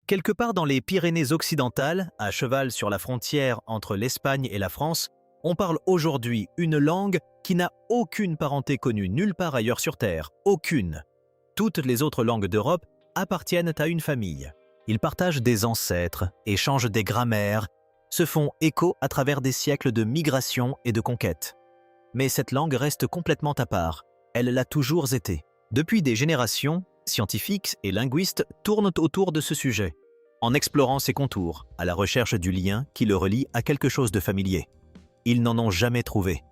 Quelque part dans les Pyrénées occidentales, à cheval sur la frontière entre l'Espagne et la France, on parle aujourd'hui une langue qui n'a aucune parenté connue nulle part ailleurs sur Terre, aucune. Toutes les autres langues d'Europe appartiennent à une famille. Ils partagent des ancêtres, échangent des grammaires, se font écho à travers des siècles de migration et de conquête. Mais cette langue reste complètement à part. Elle l'a toujours été. Depuis des générations, scientifiques et linguistes tournent autour de ce sujet, en explorant ses contours, à la recherche du lien qui le relie à quelque chose de familier. Ils n'en ont jamais trouvé.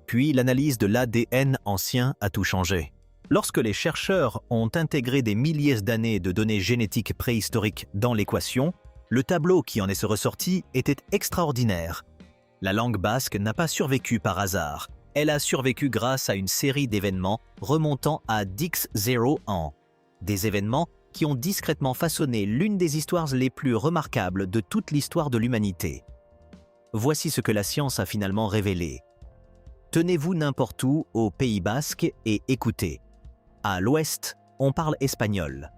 Puis l'analyse de l'ADN ancien a tout changé. Lorsque les chercheurs ont intégré des milliers d'années de données génétiques préhistoriques dans l'équation, le tableau qui en est ressorti était extraordinaire. La langue basque n'a pas survécu par hasard. Elle a survécu grâce à une série d'événements remontant à X0 ans. Des événements qui ont discrètement façonné l'une des histoires les plus remarquables de toute l'histoire de l'humanité. Voici ce que la science a finalement révélé. Tenez-vous n'importe où au Pays basque et écoutez. À l'ouest, on parle espagnol.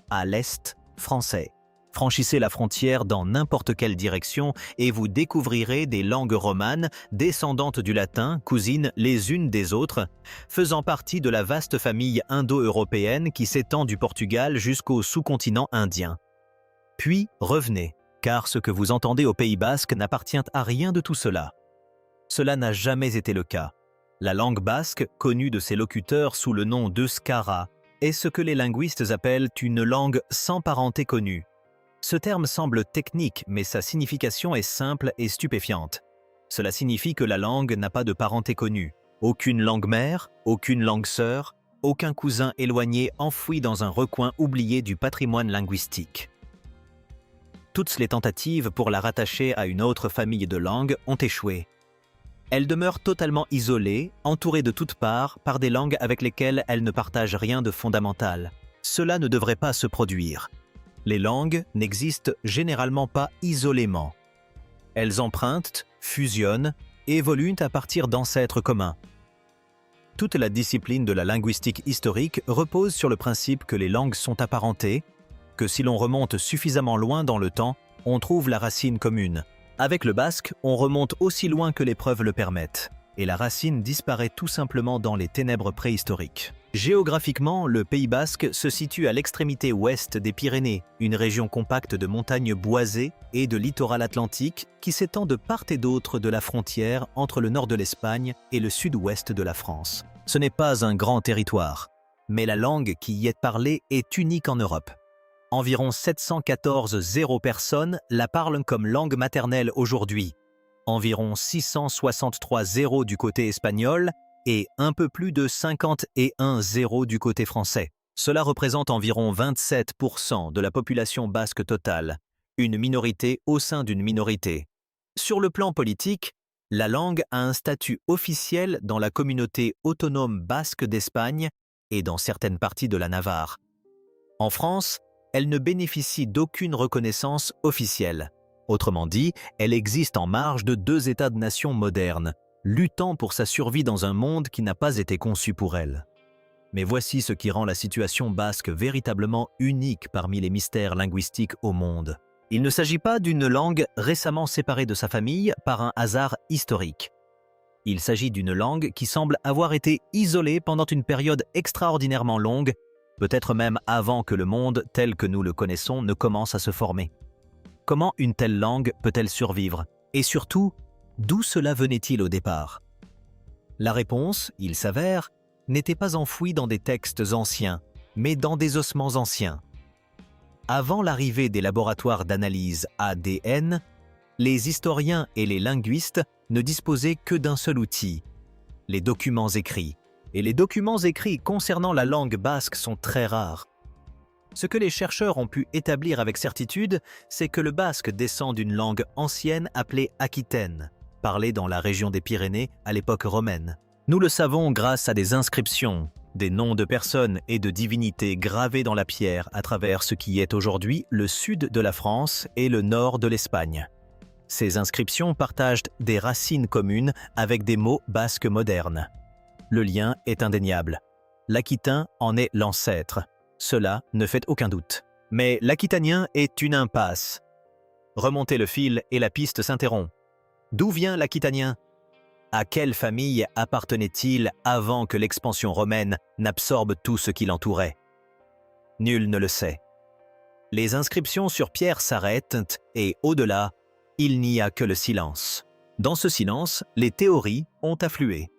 À l'est, français. Franchissez la frontière dans n'importe quelle direction et vous découvrirez des langues romanes, descendantes du latin, cousines les unes des autres, faisant partie de la vaste famille indo-européenne qui s'étend du Portugal jusqu'au sous-continent indien. Puis revenez, car ce que vous entendez au Pays basque n'appartient à rien de tout cela. Cela n'a jamais été le cas. La langue basque, connue de ses locuteurs sous le nom d'euskara, est ce que les linguistes appellent une langue sans parenté connue. Ce terme semble technique, mais sa signification est simple et stupéfiante. Cela signifie que la langue n'a pas de parenté connue. Aucune langue mère, aucune langue sœur, aucun cousin éloigné enfoui dans un recoin oublié du patrimoine linguistique. Toutes les tentatives pour la rattacher à une autre famille de langues ont échoué. Elle demeure totalement isolée, entourée de toutes parts par des langues avec lesquelles elle ne partage rien de fondamental. Cela ne devrait pas se produire. Les langues n'existent généralement pas isolément. Elles empruntent, fusionnent, évoluent à partir d'ancêtres communs. Toute la discipline de la linguistique historique repose sur le principe que les langues sont apparentées, que si l'on remonte suffisamment loin dans le temps, on trouve la racine commune. Avec le basque, on remonte aussi loin que les preuves le permettent, et la racine disparaît tout simplement dans les ténèbres préhistoriques. Géographiquement, le Pays basque se situe à l'extrémité ouest des Pyrénées, une région compacte de montagnes boisées et de littoral atlantique qui s'étend de part et d'autre de la frontière entre le nord de l'Espagne et le sud-ouest de la France. Ce n'est pas un grand territoire, mais la langue qui y est parlée est unique en Europe. Environ 714 personnes la parlent comme langue maternelle aujourd'hui. Environ 663 du côté espagnol et un peu plus de 51 du côté français. Cela représente environ 27% de la population basque totale, une minorité au sein d'une minorité. Sur le plan politique, la langue a un statut officiel dans la communauté autonome basque d'Espagne et dans certaines parties de la Navarre. En France, elle ne bénéficie d'aucune reconnaissance officielle. Autrement dit, elle existe en marge de deux États-nations modernes, luttant pour sa survie dans un monde qui n'a pas été conçu pour elle. Mais voici ce qui rend la situation basque véritablement unique parmi les mystères linguistiques au monde. Il ne s'agit pas d'une langue récemment séparée de sa famille par un hasard historique. Il s'agit d'une langue qui semble avoir été isolée pendant une période extraordinairement longue, peut-être même avant que le monde tel que nous le connaissons ne commence à se former. Comment une telle langue peut-elle survivre? Et surtout, d'où cela venait-il au départ? La réponse, il s'avère, n'était pas enfouie dans des textes anciens, mais dans des ossements anciens. Avant l'arrivée des laboratoires d'analyse ADN, les historiens et les linguistes ne disposaient que d'un seul outil, les documents écrits. Et les documents écrits concernant la langue basque sont très rares. Ce que les chercheurs ont pu établir avec certitude, c'est que le basque descend d'une langue ancienne appelée aquitaine, parlée dans la région des Pyrénées à l'époque romaine. Nous le savons grâce à des inscriptions, des noms de personnes et de divinités gravés dans la pierre à travers ce qui est aujourd'hui le sud de la France et le nord de l'Espagne. Ces inscriptions partagent des racines communes avec des mots basques modernes. Le lien est indéniable. L'aquitain en est l'ancêtre. Cela ne fait aucun doute. Mais l'aquitanien est une impasse. Remontez le fil et la piste s'interrompt. D'où vient l'aquitanien? À quelle famille appartenait-il avant que l'expansion romaine n'absorbe tout ce qui l'entourait? Nul ne le sait. Les inscriptions sur pierre s'arrêtent et, au-delà, il n'y a que le silence. Dans ce silence, les théories ont afflué.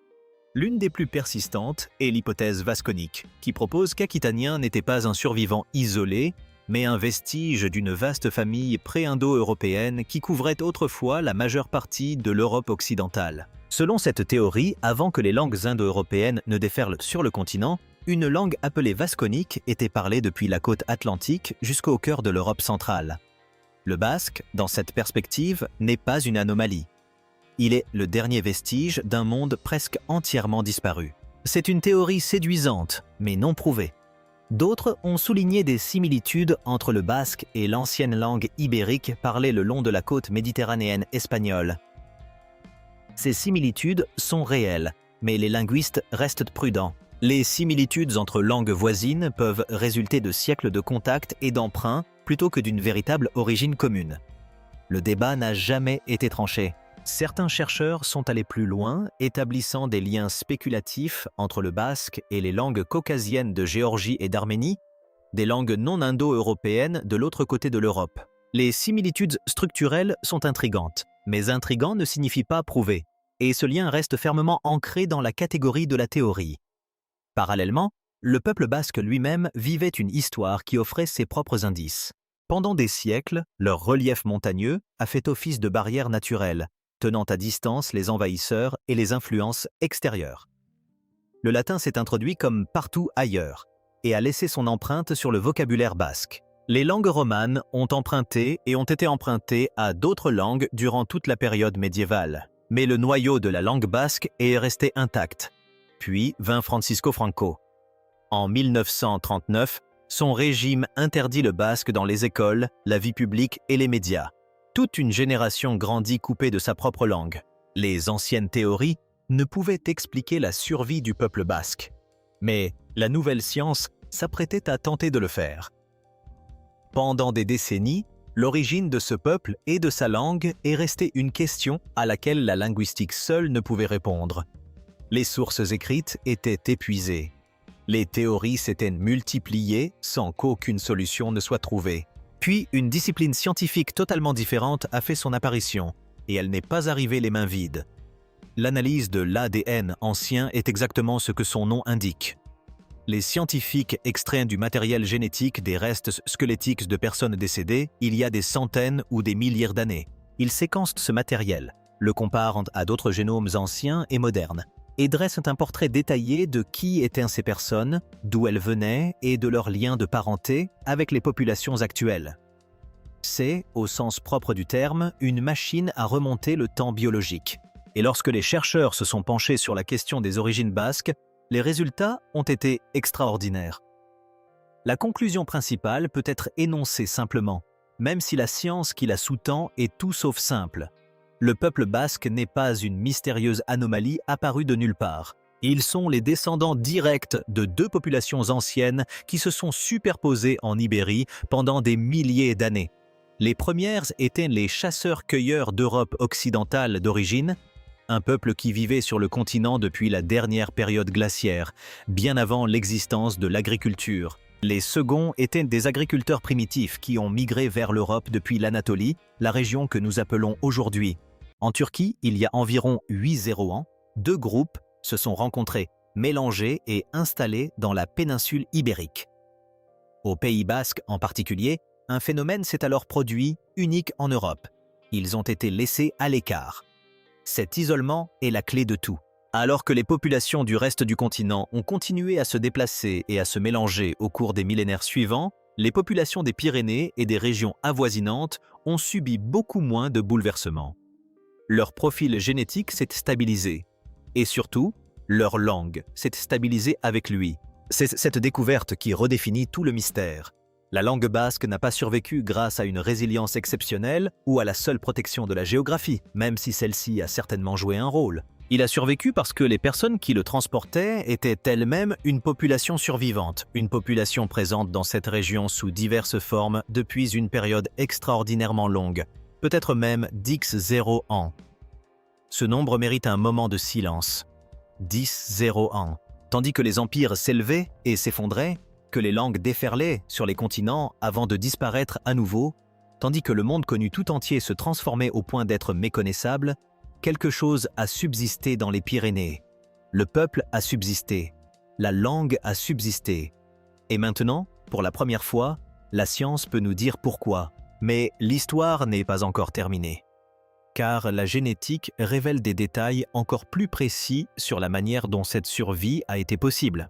L'une des plus persistantes est l'hypothèse vasconique, qui propose qu'Aquitanien n'était pas un survivant isolé, mais un vestige d'une vaste famille pré-indo-européenne qui couvrait autrefois la majeure partie de l'Europe occidentale. Selon cette théorie, avant que les langues indo-européennes ne déferlent sur le continent, une langue appelée vasconique était parlée depuis la côte atlantique jusqu'au cœur de l'Europe centrale. Le basque, dans cette perspective, n'est pas une anomalie. Il est le dernier vestige d'un monde presque entièrement disparu. C'est une théorie séduisante, mais non prouvée. D'autres ont souligné des similitudes entre le basque et l'ancienne langue ibérique parlée le long de la côte méditerranéenne espagnole. Ces similitudes sont réelles, mais les linguistes restent prudents. Les similitudes entre langues voisines peuvent résulter de siècles de contacts et d'emprunts plutôt que d'une véritable origine commune. Le débat n'a jamais été tranché. Certains chercheurs sont allés plus loin, établissant des liens spéculatifs entre le basque et les langues caucasiennes de Géorgie et d'Arménie, des langues non indo-européennes de l'autre côté de l'Europe. Les similitudes structurelles sont intrigantes, mais intrigant ne signifie pas prouvé, et ce lien reste fermement ancré dans la catégorie de la théorie. Parallèlement, le peuple basque lui-même vivait une histoire qui offrait ses propres indices. Pendant des siècles, leur relief montagneux a fait office de barrière naturelle, tenant à distance les envahisseurs et les influences extérieures. Le latin s'est introduit comme partout ailleurs et a laissé son empreinte sur le vocabulaire basque. Les langues romanes ont emprunté et ont été empruntées à d'autres langues durant toute la période médiévale. Mais le noyau de la langue basque est resté intact. Puis vint Francisco Franco. En 1939, son régime interdit le basque dans les écoles, la vie publique et les médias. Toute une génération grandit coupée de sa propre langue. Les anciennes théories ne pouvaient expliquer la survie du peuple basque. Mais la nouvelle science s'apprêtait à tenter de le faire. Pendant des décennies, l'origine de ce peuple et de sa langue est restée une question à laquelle la linguistique seule ne pouvait répondre. Les sources écrites étaient épuisées. Les théories s'étaient multipliées sans qu'aucune solution ne soit trouvée. Puis, une discipline scientifique totalement différente a fait son apparition, et elle n'est pas arrivée les mains vides. L'analyse de l'ADN ancien est exactement ce que son nom indique. Les scientifiques extraient du matériel génétique des restes squelettiques de personnes décédées il y a des centaines ou des milliers d'années. Ils séquencent ce matériel, le comparent à d'autres génomes anciens et modernes, et dressent un portrait détaillé de qui étaient ces personnes, d'où elles venaient et de leurs liens de parenté avec les populations actuelles. C'est, au sens propre du terme, une machine à remonter le temps biologique. Et lorsque les chercheurs se sont penchés sur la question des origines basques, les résultats ont été extraordinaires. La conclusion principale peut être énoncée simplement, même si la science qui la sous-tend est tout sauf simple. Le peuple basque n'est pas une mystérieuse anomalie apparue de nulle part. Ils sont les descendants directs de deux populations anciennes qui se sont superposées en Ibérie pendant des milliers d'années. Les premières étaient les chasseurs-cueilleurs d'Europe occidentale d'origine, un peuple qui vivait sur le continent depuis la dernière période glaciaire, bien avant l'existence de l'agriculture. Les seconds étaient des agriculteurs primitifs qui ont migré vers l'Europe depuis l'Anatolie, la région que nous appelons aujourd'hui. En Turquie, il y a environ 8 ans, deux groupes se sont rencontrés, mélangés et installés dans la péninsule ibérique. Au Pays basque en particulier, un phénomène s'est alors produit, unique en Europe. Ils ont été laissés à l'écart. Cet isolement est la clé de tout. Alors que les populations du reste du continent ont continué à se déplacer et à se mélanger au cours des millénaires suivants, les populations des Pyrénées et des régions avoisinantes ont subi beaucoup moins de bouleversements. Leur profil génétique s'est stabilisé. Et surtout, leur langue s'est stabilisée avec lui. C'est cette découverte qui redéfinit tout le mystère. La langue basque n'a pas survécu grâce à une résilience exceptionnelle ou à la seule protection de la géographie, même si celle-ci a certainement joué un rôle. Il a survécu parce que les personnes qui le transportaient étaient elles-mêmes une population survivante, une population présente dans cette région sous diverses formes depuis une période extraordinairement longue, peut-être même X0 ans. Ce nombre mérite un moment de silence. 10-0 ans. Tandis que les empires s'élevaient et s'effondraient, que les langues déferlaient sur les continents avant de disparaître à nouveau, tandis que le monde connu tout entier se transformait au point d'être méconnaissable, quelque chose a subsisté dans les Pyrénées. Le peuple a subsisté. La langue a subsisté. Et maintenant, pour la première fois, la science peut nous dire pourquoi. Mais l'histoire n'est pas encore terminée. Car la génétique révèle des détails encore plus précis sur la manière dont cette survie a été possible.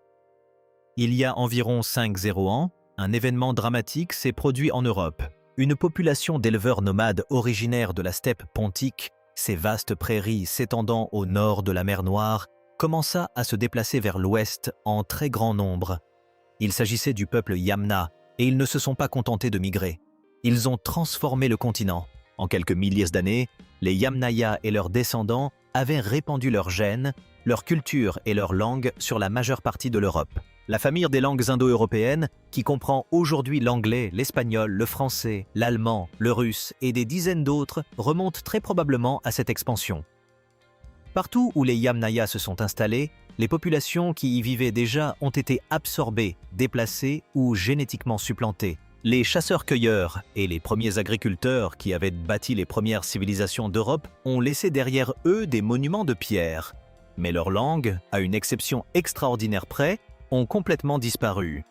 Il y a environ 5-0 ans, un événement dramatique s'est produit en Europe. Une population d'éleveurs nomades originaires de la steppe pontique, ces vastes prairies s'étendant au nord de la mer Noire, commença à se déplacer vers l'ouest en très grand nombre. Il s'agissait du peuple Yamna, et ils ne se sont pas contentés de migrer. Ils ont transformé le continent. En quelques milliers d'années, les Yamnaya et leurs descendants avaient répandu leurs gènes, leur culture et leur langue sur la majeure partie de l'Europe. La famille des langues indo-européennes, qui comprend aujourd'hui l'anglais, l'espagnol, le français, l'allemand, le russe et des dizaines d'autres, remonte très probablement à cette expansion. Partout où les Yamnaya se sont installés, les populations qui y vivaient déjà ont été absorbées, déplacées ou génétiquement supplantées. Les chasseurs-cueilleurs et les premiers agriculteurs qui avaient bâti les premières civilisations d'Europe ont laissé derrière eux des monuments de pierre. Mais leurs langues, à une exception extraordinaire près, ont complètement disparu.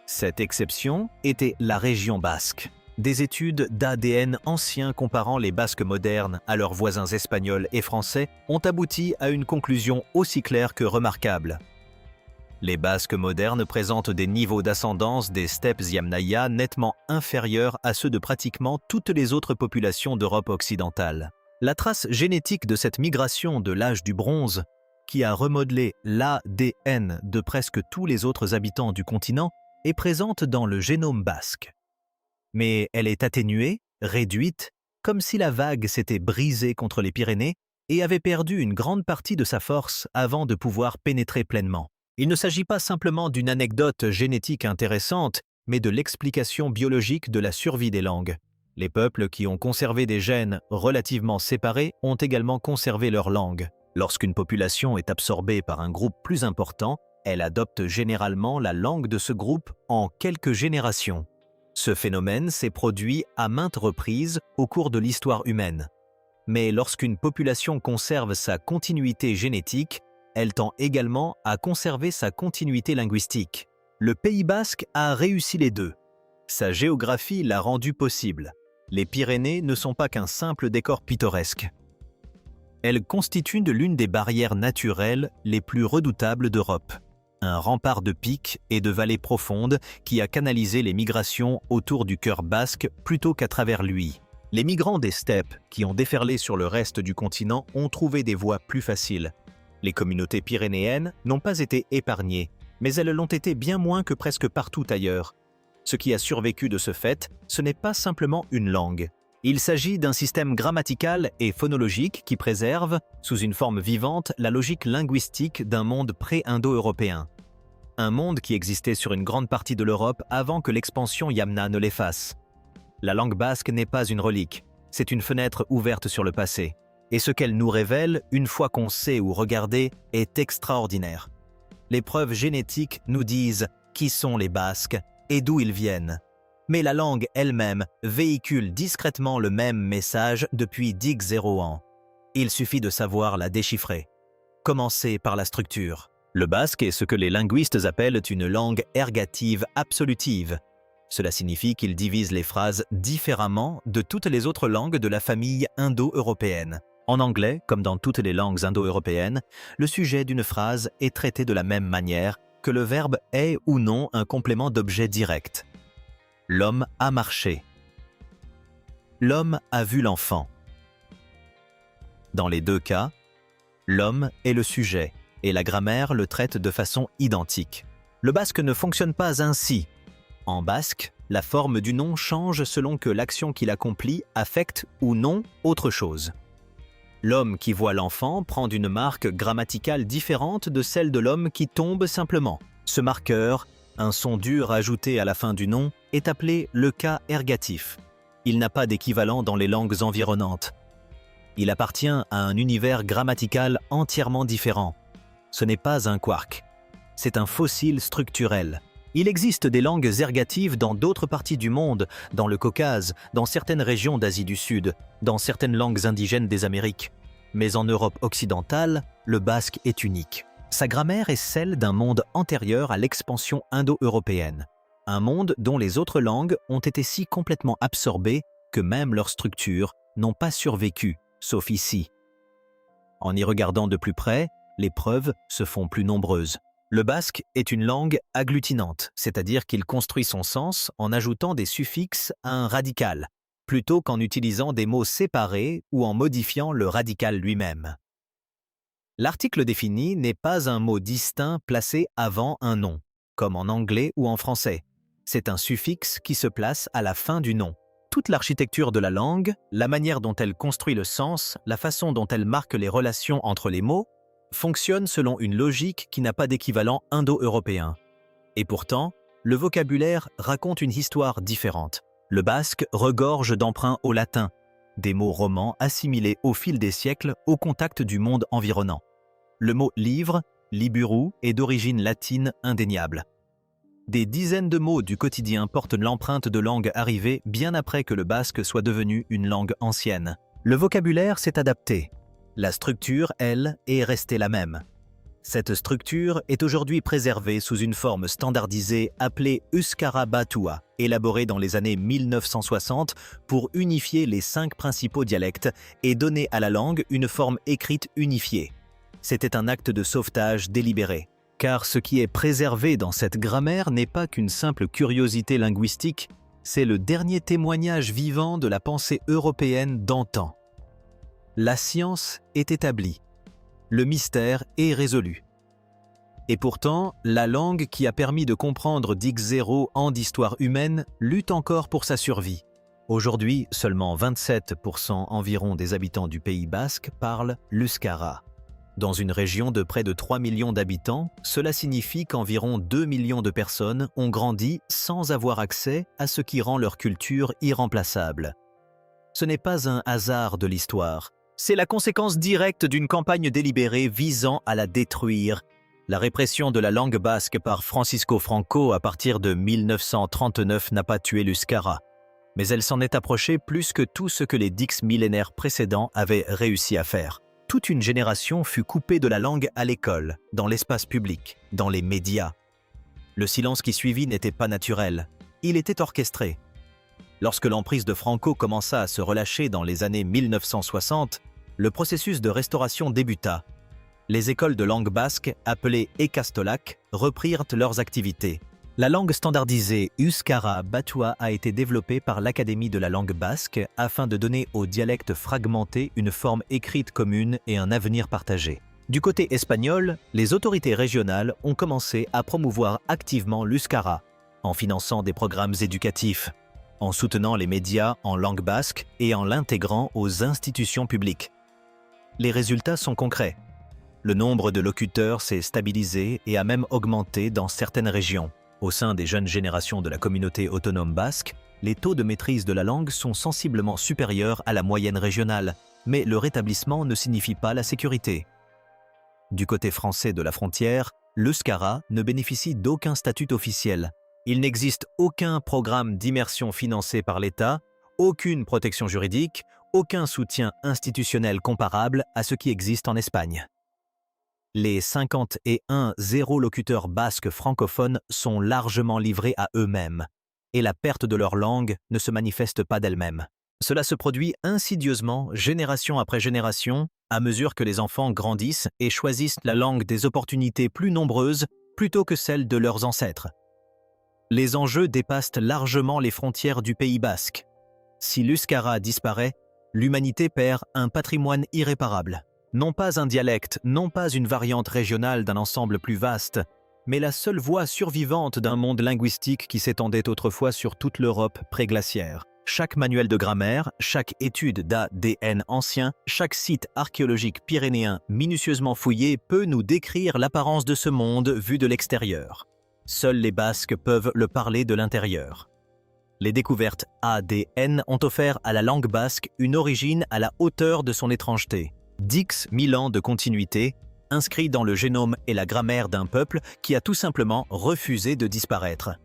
Cette exception était la région basque. Des études d'ADN anciens comparant les Basques modernes à leurs voisins espagnols et français ont abouti à une conclusion aussi claire que remarquable. Les Basques modernes présentent des niveaux d'ascendance des steppes Yamnaya nettement inférieurs à ceux de pratiquement toutes les autres populations d'Europe occidentale. La trace génétique de cette migration de l'âge du bronze, qui a remodelé l'ADN de presque tous les autres habitants du continent, est présente dans le génome basque. Mais elle est atténuée, réduite, comme si la vague s'était brisée contre les Pyrénées et avait perdu une grande partie de sa force avant de pouvoir pénétrer pleinement. Il ne s'agit pas simplement d'une anecdote génétique intéressante, mais de l'explication biologique de la survie des langues. Les peuples qui ont conservé des gènes relativement séparés ont également conservé leur langue. Lorsqu'une population est absorbée par un groupe plus important, elle adopte généralement la langue de ce groupe en quelques générations. Ce phénomène s'est produit à maintes reprises au cours de l'histoire humaine. Mais lorsqu'une population conserve sa continuité génétique, elle tend également à conserver sa continuité linguistique. Le Pays basque a réussi les deux. Sa géographie l'a rendu possible. Les Pyrénées ne sont pas qu'un simple décor pittoresque. Elles constituent l'une des barrières naturelles les plus redoutables d'Europe. Un rempart de pics et de vallées profondes qui a canalisé les migrations autour du cœur basque plutôt qu'à travers lui. Les migrants des steppes qui ont déferlé sur le reste du continent ont trouvé des voies plus faciles. Les communautés pyrénéennes n'ont pas été épargnées, mais elles l'ont été bien moins que presque partout ailleurs. Ce qui a survécu de ce fait, ce n'est pas simplement une langue. Il s'agit d'un système grammatical et phonologique qui préserve, sous une forme vivante, la logique linguistique d'un monde pré-indo-européen. Un monde qui existait sur une grande partie de l'Europe avant que l'expansion Yamna ne l'efface. La langue basque n'est pas une relique, c'est une fenêtre ouverte sur le passé. Et ce qu'elle nous révèle, une fois qu'on sait où regarder, est extraordinaire. Les preuves génétiques nous disent qui sont les Basques et d'où ils viennent. Mais la langue elle-même véhicule discrètement le même message depuis 10-0 ans. Il suffit de savoir la déchiffrer. Commencez par la structure. Le basque est ce que les linguistes appellent une langue ergative absolutive. Cela signifie qu'il divise les phrases différemment de toutes les autres langues de la famille indo-européenne. En anglais, comme dans toutes les langues indo-européennes, le sujet d'une phrase est traité de la même manière que le verbe est ou non un complément d'objet direct. L'homme a marché. L'homme a vu l'enfant. Dans les deux cas, l'homme est le sujet et la grammaire le traite de façon identique. Le basque ne fonctionne pas ainsi. En basque, la forme du nom change selon que l'action qu'il accomplit affecte ou non autre chose. L'homme qui voit l'enfant prend une marque grammaticale différente de celle de l'homme qui tombe simplement. Ce marqueur, un son dur ajouté à la fin du nom, est appelé le cas ergatif. Il n'a pas d'équivalent dans les langues environnantes. Il appartient à un univers grammatical entièrement différent. Ce n'est pas un quark. C'est un fossile structurel. Il existe des langues ergatives dans d'autres parties du monde, dans le Caucase, dans certaines régions d'Asie du Sud, dans certaines langues indigènes des Amériques. Mais en Europe occidentale, le basque est unique. Sa grammaire est celle d'un monde antérieur à l'expansion indo-européenne. Un monde dont les autres langues ont été si complètement absorbées que même leurs structures n'ont pas survécu, sauf ici. En y regardant de plus près, les preuves se font plus nombreuses. Le basque est une langue agglutinante, c'est-à-dire qu'il construit son sens en ajoutant des suffixes à un radical, plutôt qu'en utilisant des mots séparés ou en modifiant le radical lui-même. L'article défini n'est pas un mot distinct placé avant un nom, comme en anglais ou en français. C'est un suffixe qui se place à la fin du nom. Toute l'architecture de la langue, la manière dont elle construit le sens, la façon dont elle marque les relations entre les mots, fonctionne selon une logique qui n'a pas d'équivalent indo-européen. Et pourtant, le vocabulaire raconte une histoire différente. Le basque regorge d'emprunts au latin, des mots romans assimilés au fil des siècles au contact du monde environnant. Le mot livre, liburu, est d'origine latine indéniable. Des dizaines de mots du quotidien portent l'empreinte de langue arrivée bien après que le basque soit devenu une langue ancienne. Le vocabulaire s'est adapté. La structure, elle, est restée la même. Cette structure est aujourd'hui préservée sous une forme standardisée appelée Euskara Batua, élaborée dans les années 1960 pour unifier les 5 principaux dialectes et donner à la langue une forme écrite unifiée. C'était un acte de sauvetage délibéré, car ce qui est préservé dans cette grammaire n'est pas qu'une simple curiosité linguistique, c'est le dernier témoignage vivant de la pensée européenne d'antan. La science est établie. Le mystère est résolu. Et pourtant, la langue qui a permis de comprendre X0 ans d'histoire humaine lutte encore pour sa survie. Aujourd'hui, seulement 27% environ des habitants du Pays basque parlent l'euskara. Dans une région de près de 3 millions d'habitants, cela signifie qu'environ 2 millions de personnes ont grandi sans avoir accès à ce qui rend leur culture irremplaçable. Ce n'est pas un hasard de l'histoire. C'est la conséquence directe d'une campagne délibérée visant à la détruire. La répression de la langue basque par Francisco Franco à partir de 1939 n'a pas tué l'euskara, mais elle s'en est approchée plus que tout ce que les 10 millénaires précédents avaient réussi à faire. Toute une génération fut coupée de la langue à l'école, dans l'espace public, dans les médias. Le silence qui suivit n'était pas naturel, il était orchestré. Lorsque l'emprise de Franco commença à se relâcher dans les années 1960, le processus de restauration débuta. Les écoles de langue basque, appelées Ekastolak, reprirent leurs activités. La langue standardisée Euskara Batua a été développée par l'Académie de la langue basque afin de donner aux dialectes fragmentés une forme écrite commune et un avenir partagé. Du côté espagnol, les autorités régionales ont commencé à promouvoir activement l'euskara, en finançant des programmes éducatifs, en soutenant les médias en langue basque et en l'intégrant aux institutions publiques. Les résultats sont concrets. Le nombre de locuteurs s'est stabilisé et a même augmenté dans certaines régions. Au sein des jeunes générations de la communauté autonome basque, les taux de maîtrise de la langue sont sensiblement supérieurs à la moyenne régionale, mais le rétablissement ne signifie pas la sécurité. Du côté français de la frontière, l'euskara ne bénéficie d'aucun statut officiel. Il n'existe aucun programme d'immersion financé par l'État, aucune protection juridique, aucun soutien institutionnel comparable à ce qui existe en Espagne. Les 51 0 locuteurs basques francophones sont largement livrés à eux-mêmes, et la perte de leur langue ne se manifeste pas d'elle-même. Cela se produit insidieusement, génération après génération, à mesure que les enfants grandissent et choisissent la langue des opportunités plus nombreuses plutôt que celles de leurs ancêtres. Les enjeux dépassent largement les frontières du Pays basque. Si l'euskara disparaît, l'humanité perd un patrimoine irréparable. Non pas un dialecte, non pas une variante régionale d'un ensemble plus vaste, mais la seule voie survivante d'un monde linguistique qui s'étendait autrefois sur toute l'Europe préglaciaire. Chaque manuel de grammaire, chaque étude d'ADN ancien, chaque site archéologique pyrénéen minutieusement fouillé peut nous décrire l'apparence de ce monde vu de l'extérieur. Seuls les Basques peuvent le parler de l'intérieur. Les découvertes ADN ont offert à la langue basque une origine à la hauteur de son étrangeté. 10 000 ans de continuité, inscrits dans le génome et la grammaire d'un peuple qui a tout simplement refusé de disparaître.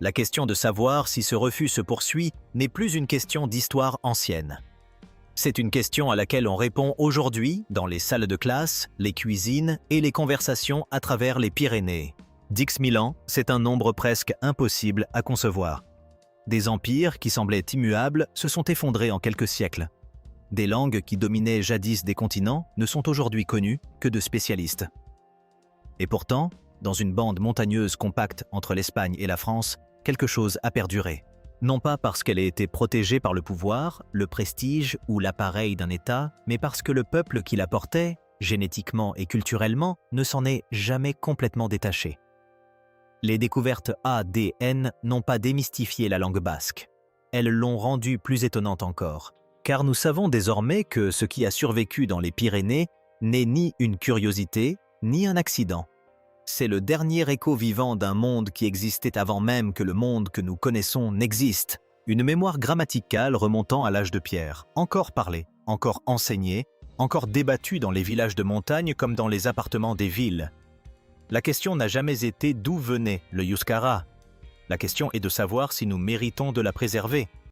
La question de savoir si ce refus se poursuit n'est plus une question d'histoire ancienne. C'est une question à laquelle on répond aujourd'hui dans les salles de classe, les cuisines et les conversations à travers les Pyrénées. 10 000 ans, c'est un nombre presque impossible à concevoir. Des empires qui semblaient immuables se sont effondrés en quelques siècles. Des langues qui dominaient jadis des continents ne sont aujourd'hui connues que de spécialistes. Et pourtant, dans une bande montagneuse compacte entre l'Espagne et la France, quelque chose a perduré. Non pas parce qu'elle ait été protégée par le pouvoir, le prestige ou l'appareil d'un État, mais parce que le peuple qui la portait, génétiquement et culturellement, ne s'en est jamais complètement détaché. Les découvertes ADN n'ont pas démystifié la langue basque. Elles l'ont rendue plus étonnante encore. Car nous savons désormais que ce qui a survécu dans les Pyrénées n'est ni une curiosité, ni un accident. C'est le dernier écho vivant d'un monde qui existait avant même que le monde que nous connaissons n'existe. Une mémoire grammaticale remontant à l'âge de pierre, encore parlée, encore enseignée, encore débattue dans les villages de montagne comme dans les appartements des villes. La question n'a jamais été d'où venait le Euskara. La question est de savoir si nous méritons de la préserver.